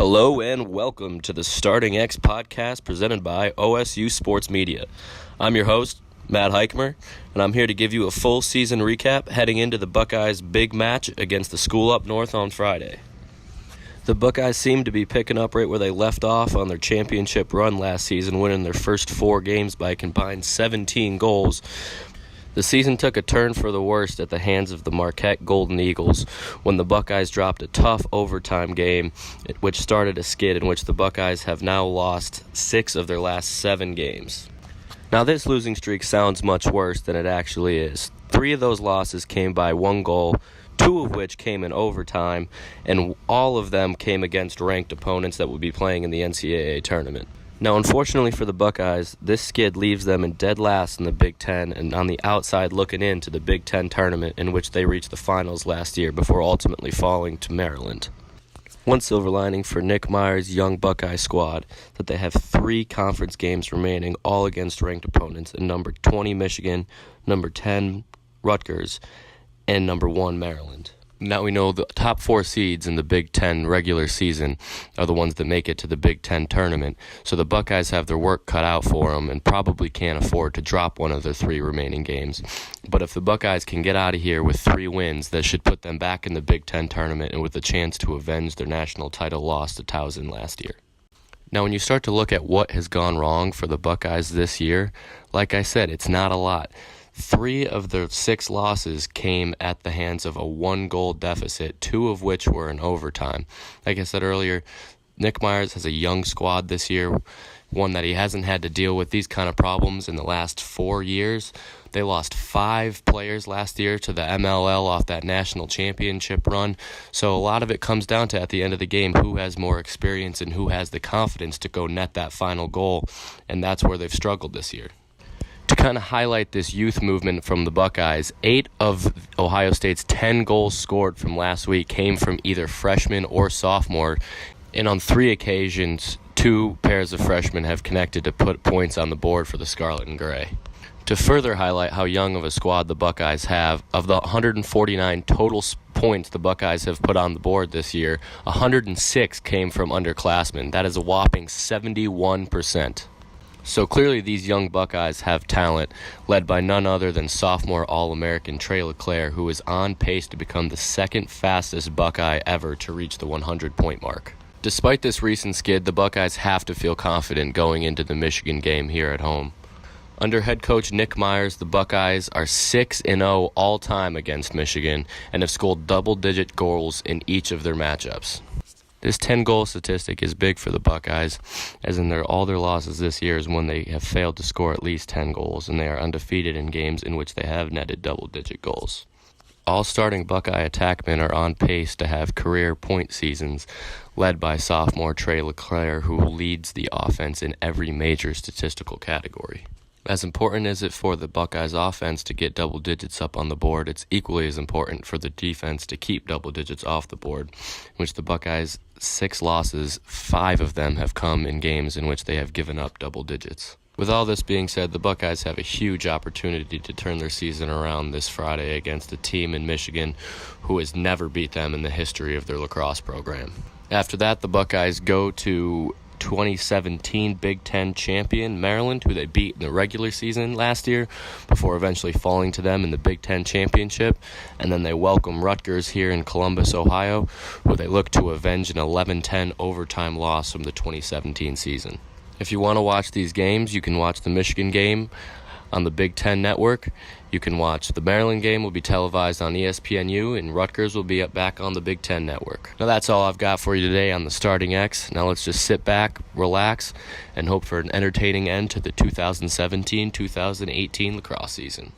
Hello and welcome to the Starting X podcast presented by OSU Sports Media. I'm your host, Matt Heichmer, and I'm here to give you a full season recap heading into the Buckeyes' big match against the school up north on Friday. The Buckeyes seem to be picking up right where they left off on their championship run last season, winning their first 4 games by a combined 17 goals. The season took a turn for the worst at the hands of the Marquette Golden Eagles when the Buckeyes dropped a tough overtime game, which started a skid in which the Buckeyes have now lost 6 of their last 7 games. Now this losing streak sounds much worse than it actually is. 3 of those losses came by 1 goal, 2 of which came in overtime, and all of them came against ranked opponents that would be playing in the NCAA tournament. Now, unfortunately for the Buckeyes, this skid leaves them in dead last in the Big Ten and on the outside looking into the Big Ten tournament in which they reached the finals last year before ultimately falling to Maryland. One silver lining for Nick Meyer's young Buckeye squad that they have 3 conference games remaining, all against ranked opponents in number 20 Michigan, number 10 Rutgers, and number 1 Maryland. Now we know the top 4 seeds in the Big Ten regular season are the ones that make it to the Big Ten tournament, so the Buckeyes have their work cut out for them and probably can't afford to drop one of their 3 remaining games. But if the Buckeyes can get out of here with 3 wins, that should put them back in the Big Ten tournament and with a chance to avenge their national title loss to Towson last year. Now when you start to look at what has gone wrong for the Buckeyes this year, like I said, it's not a lot. 3 of their 6 losses came at the hands of a 1-goal deficit, 2 of which were in overtime. Like I said earlier, Nick Myers has a young squad this year, one that he hasn't had to deal with these kind of problems in the last 4 years. They lost 5 players last year to the MLL off that national championship run. So a lot of it comes down to, at the end of the game, who has more experience and who has the confidence to go net that final goal. And that's where they've struggled this year. To kind of highlight this youth movement from the Buckeyes, 8 of Ohio State's 10 goals scored from last week came from either freshmen or sophomore, and on 3 occasions, 2 pairs of freshmen have connected to put points on the board for the Scarlet and Gray. To further highlight how young of a squad the Buckeyes have, of the 149 total points the Buckeyes have put on the board this year, 106 came from underclassmen. That is a whopping 71%. So clearly these young Buckeyes have talent, led by none other than sophomore All-American Trey LeClaire, who is on pace to become the 2nd fastest Buckeye ever to reach the 100-point mark. Despite this recent skid, the Buckeyes have to feel confident going into the Michigan game here at home. Under head coach Nick Myers, the Buckeyes are 6-0 all-time against Michigan and have scored double-digit goals in each of their matchups. This 10-goal statistic is big for the Buckeyes, as in all their losses this year is when they have failed to score at least 10 goals, and they are undefeated in games in which they have netted double-digit goals. All starting Buckeye attackmen are on pace to have career point seasons, led by sophomore Trey LeClaire, who leads the offense in every major statistical category. As important as it for the Buckeyes offense to get double digits up on the board, it's equally as important for the defense to keep double digits off the board, in which the Buckeyes' 6 losses, 5 of them have come in games in which they have given up double digits. With all this being said, the Buckeyes have a huge opportunity to turn their season around this Friday against a team in Michigan who has never beat them in the history of their lacrosse program. After that, the Buckeyes go to 2017 Big Ten champion Maryland, who they beat in the regular season last year before eventually falling to them in the Big Ten championship. And then they welcome Rutgers here in Columbus, Ohio, where they look to avenge an 11-10 overtime loss from the 2017 season. If you want to watch these games, you can watch the Michigan game on the Big Ten Network. You can watch the Maryland game, will be televised on ESPNU, and Rutgers will be back on the Big Ten Network. Now that's all I've got for you today on the Starting X. Now let's just sit back, relax, and hope for an entertaining end to the 2017-2018 lacrosse season.